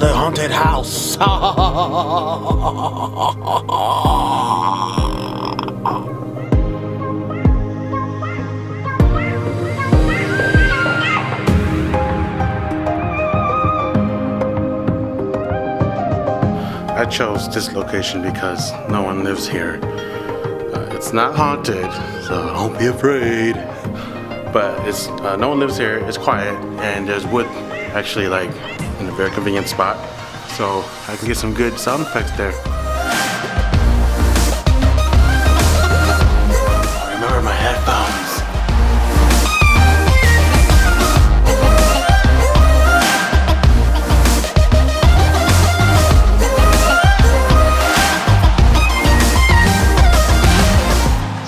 the haunted house. I chose this location because no one lives here. It's not haunted, so don't be afraid. But it's no one lives here. It's quiet, and there's wood actually like in a very convenient spot, so I can get some good sound effects there. I remember my headphones.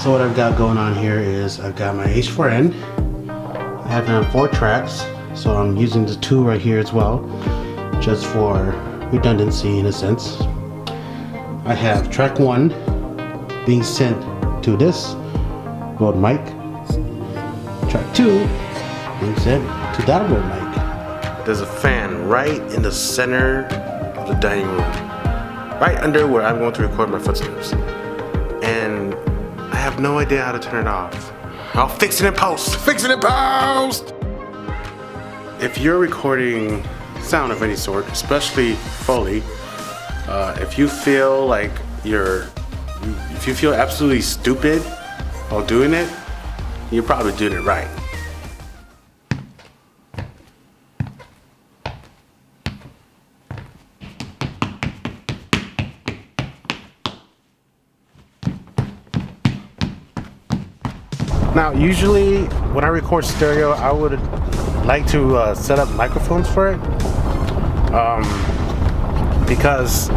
So what I've got going on here is I've got my H4n. I have it on 4 tracks, so I'm using the 2 right here as well, just for redundancy in a sense. I have track 1 being sent to this Rode mic. Track 2 being sent to that Rode mic. There's a fan right in the center of the dining room, right under where I'm going to record my footsteps. And I have no idea how to turn it off. I'll fix it in post. Fix it in post! If you're recording sound of any sort, especially Foley, if you feel like if you feel absolutely stupid while doing it, you're probably doing it right. Now, usually when I record stereo, I would like to set up microphones for it, because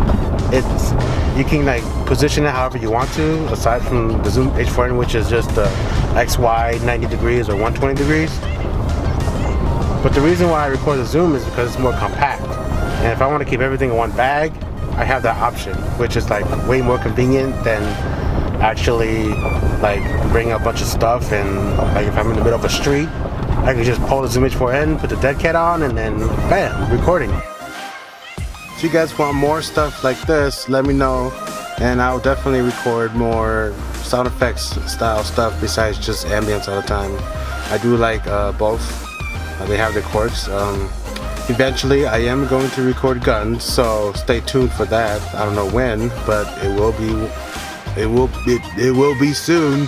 you can like position it however you want to, aside from the Zoom H4n, which is just X, Y, 90 degrees or 120 degrees. But the reason why I record the Zoom is because it's more compact, and if I want to keep everything in one bag, I have that option, which is like way more convenient than actually like bring a bunch of stuff. And like if I'm in the middle of a street, I can just pull the Zoom H4n, put the dead cat on, and then bam, recording. If you guys want more stuff like this, let me know, and I'll definitely record more sound effects style stuff besides just ambience all the time. I do like both. They have their quirks. Eventually I am going to record guns, so stay tuned for that. I don't know when, but it will be soon.